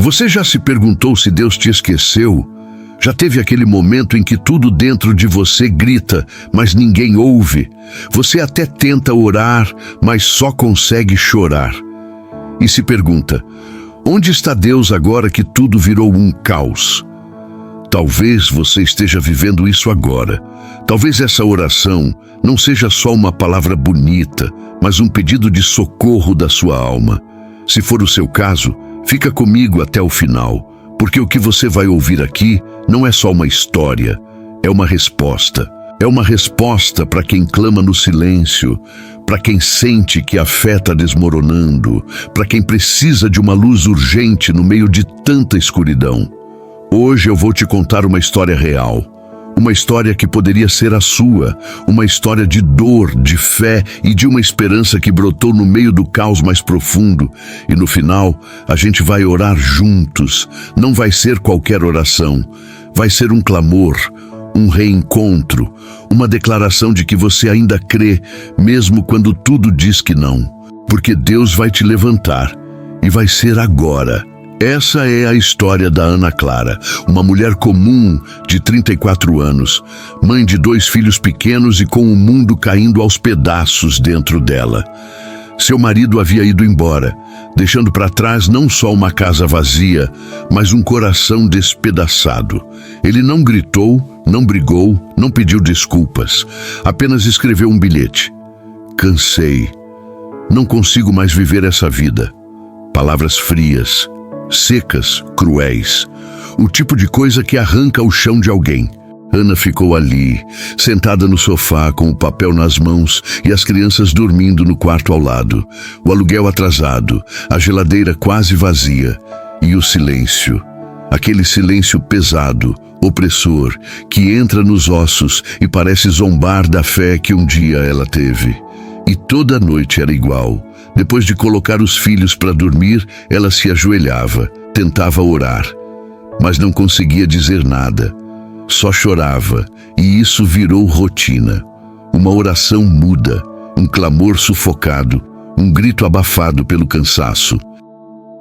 Você já se perguntou se Deus te esqueceu? Já teve aquele momento em que tudo dentro de você grita, mas ninguém ouve? Você até tenta orar, mas só consegue chorar. E se pergunta: onde está Deus agora que tudo virou um caos? Talvez você esteja vivendo isso agora. Talvez essa oração não seja só uma palavra bonita, mas um pedido de socorro da sua alma. Se for o seu caso, fica comigo até o final, porque o que você vai ouvir aqui não é só uma história, é uma resposta. É uma resposta para quem clama no silêncio, para quem sente que a fé está desmoronando, para quem precisa de uma luz urgente no meio de tanta escuridão. Hoje eu vou te contar uma história real, uma história que poderia ser a sua, uma história de dor, de fé e de uma esperança que brotou no meio do caos mais profundo. E no final, a gente vai orar juntos. Não vai ser qualquer oração, vai ser um clamor, um reencontro, uma declaração de que você ainda crê, mesmo quando tudo diz que não. Porque Deus vai te levantar, e vai ser agora. Essa é a história da Ana Clara, uma mulher comum de 34 anos, mãe de 2 filhos pequenos e com o mundo caindo aos pedaços dentro dela. Seu marido havia ido embora, deixando para trás não só uma casa vazia, mas um coração despedaçado. Ele não gritou, não brigou, não pediu desculpas, apenas escreveu um bilhete. Cansei. Não consigo mais viver essa vida. Palavras frias, secas, cruéis. O tipo de coisa que arranca o chão de alguém. Ana ficou ali, sentada no sofá com o papel nas mãos e as crianças dormindo no quarto ao lado. O aluguel atrasado, a geladeira quase vazia e o silêncio. Aquele silêncio pesado, opressor, que entra nos ossos e parece zombar da fé que um dia ela teve. E toda noite era igual. Depois de colocar os filhos para dormir, ela se ajoelhava, tentava orar, mas não conseguia dizer nada. Só chorava, e isso virou rotina. Uma oração muda, um clamor sufocado, um grito abafado pelo cansaço.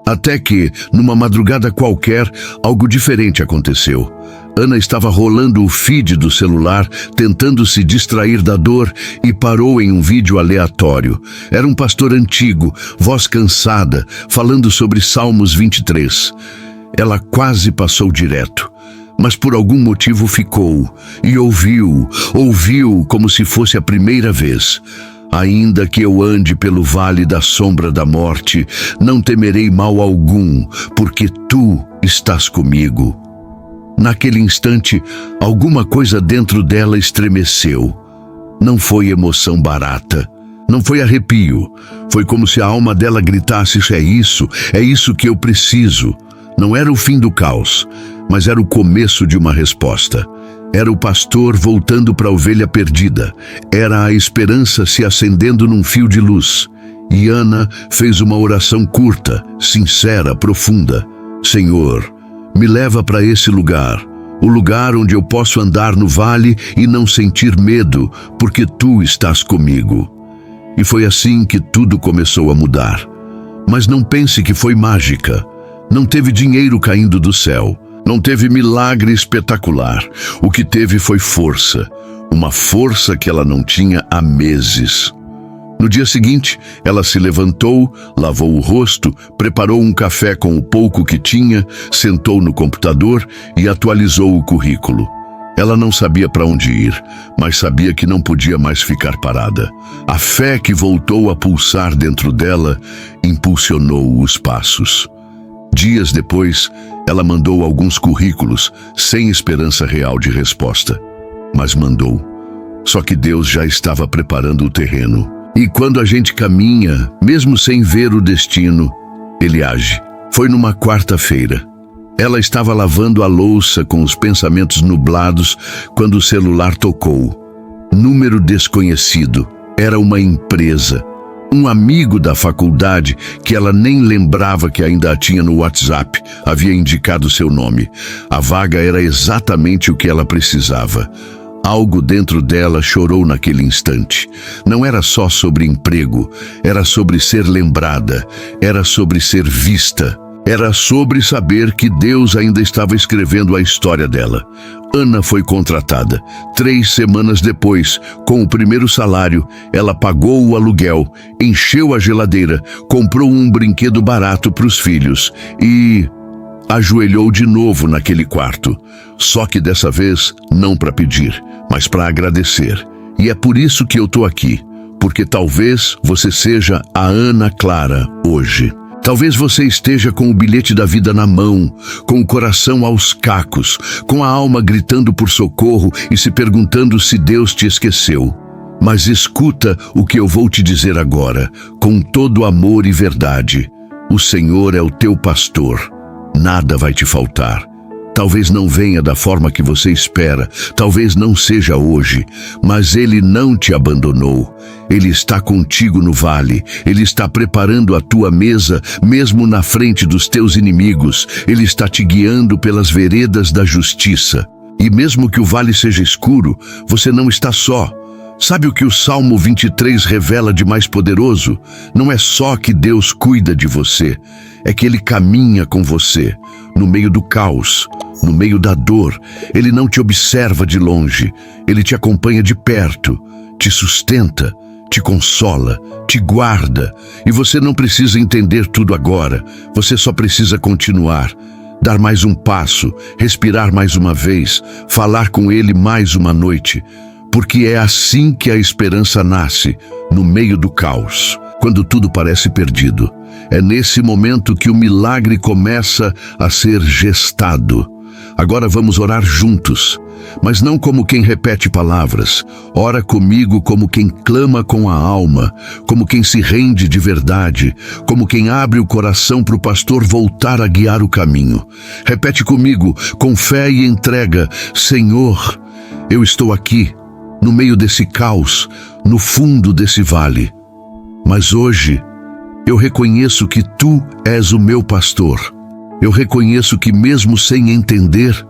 Até que, numa madrugada qualquer, algo diferente aconteceu. Ana estava rolando o feed do celular, tentando se distrair da dor, e parou em um vídeo aleatório. Era um pastor antigo, voz cansada, falando sobre Salmos 23. Ela quase passou direto, mas por algum motivo ficou, e ouviu como se fosse a primeira vez. Ainda que eu ande pelo vale da sombra da morte, não temerei mal algum, porque tu estás comigo. Naquele instante, alguma coisa dentro dela estremeceu. Não foi emoção barata, não foi arrepio. Foi como se a alma dela gritasse: é isso que eu preciso. Não era o fim do caos, mas era o começo de uma resposta. Era o pastor voltando para a ovelha perdida. Era a esperança se acendendo num fio de luz. E Ana fez uma oração curta, sincera, profunda. Senhor, me leva para esse lugar, o lugar onde eu posso andar no vale e não sentir medo, porque tu estás comigo. E foi assim que tudo começou a mudar. Mas não pense que foi mágica. Não teve dinheiro caindo do céu. Não teve milagre espetacular. O que teve foi força. Uma força que ela não tinha há meses. No dia seguinte, ela se levantou, lavou o rosto, preparou um café com o pouco que tinha, sentou no computador e atualizou o currículo. Ela não sabia para onde ir, mas sabia que não podia mais ficar parada. A fé que voltou a pulsar dentro dela impulsionou os passos. Dias depois, ela mandou alguns currículos, sem esperança real de resposta. Mas mandou. Só que Deus já estava preparando o terreno. E quando a gente caminha, mesmo sem ver o destino, Ele age. Foi numa quarta-feira. Ela estava lavando a louça com os pensamentos nublados quando o celular tocou. Número desconhecido. Era uma empresa. Um amigo da faculdade, que ela nem lembrava que ainda a tinha no WhatsApp, havia indicado seu nome. A vaga era exatamente o que ela precisava. Algo dentro dela chorou naquele instante. Não era só sobre emprego, era sobre ser lembrada, era sobre ser vista. Era sobre saber que Deus ainda estava escrevendo a história dela. Ana foi contratada. 3 semanas depois, com o primeiro salário, ela pagou o aluguel, encheu a geladeira, comprou um brinquedo barato para os filhos e ajoelhou de novo naquele quarto. Só que dessa vez não para pedir, mas para agradecer. E é por isso que eu tô aqui, porque talvez você seja a Ana Clara hoje. Talvez você esteja com o bilhete da vida na mão, com o coração aos cacos, com a alma gritando por socorro e se perguntando se Deus te esqueceu. Mas escuta o que eu vou te dizer agora, com todo amor e verdade. O Senhor é o teu pastor. Nada vai te faltar. Talvez não venha da forma que você espera, talvez não seja hoje, mas Ele não te abandonou. Ele está contigo no vale, Ele está preparando a tua mesa, mesmo na frente dos teus inimigos. Ele está te guiando pelas veredas da justiça. E mesmo que o vale seja escuro, você não está só. Sabe o que o Salmo 23 revela de mais poderoso? Não é só que Deus cuida de você, é que Ele caminha com você, no meio do caos, no meio da dor. Ele não te observa de longe, Ele te acompanha de perto, te sustenta, te consola, te guarda. E você não precisa entender tudo agora, você só precisa continuar. Dar mais um passo, respirar mais uma vez, falar com Ele mais uma noite. Porque é assim que a esperança nasce, no meio do caos, quando tudo parece perdido. É nesse momento que o milagre começa a ser gestado. Agora vamos orar juntos, mas não como quem repete palavras. Ora comigo como quem clama com a alma, como quem se rende de verdade, como quem abre o coração para o pastor voltar a guiar o caminho. Repete comigo, com fé e entrega: Senhor, eu estou aqui, no meio desse caos, no fundo desse vale. Mas hoje, eu reconheço que Tu és o meu pastor. Eu reconheço que mesmo sem entender,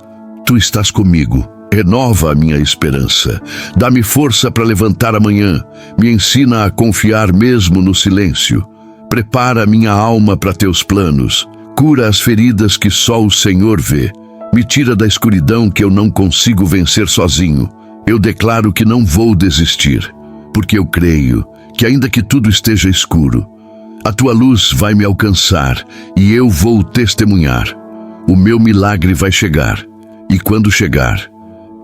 Tu estás comigo. Renova a minha esperança. Dá-me força para levantar amanhã. Me ensina a confiar mesmo no silêncio. Prepara minha alma para Teus planos. Cura as feridas que só o Senhor vê. Me tira da escuridão que eu não consigo vencer sozinho. Eu declaro que não vou desistir, porque eu creio que ainda que tudo esteja escuro, a Tua luz vai me alcançar e eu vou testemunhar. O meu milagre vai chegar, e quando chegar,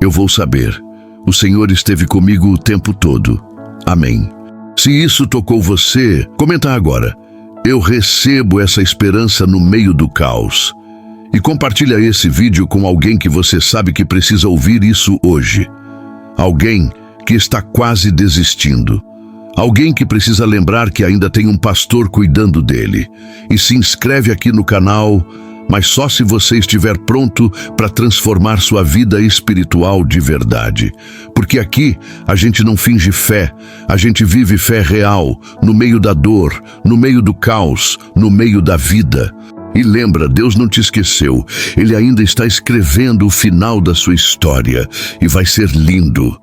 eu vou saber: o Senhor esteve comigo o tempo todo. Amém. Se isso tocou você, comenta agora: eu recebo essa esperança no meio do caos. E compartilha esse vídeo com alguém que você sabe que precisa ouvir isso hoje. Alguém que está quase desistindo. Alguém que precisa lembrar que ainda tem um pastor cuidando dele. E se inscreve aqui no canal, mas só se você estiver pronto para transformar sua vida espiritual de verdade. Porque aqui a gente não finge fé, a gente vive fé real, no meio da dor, no meio do caos, no meio da vida. E lembra, Deus não te esqueceu. Ele ainda está escrevendo o final da sua história. E vai ser lindo.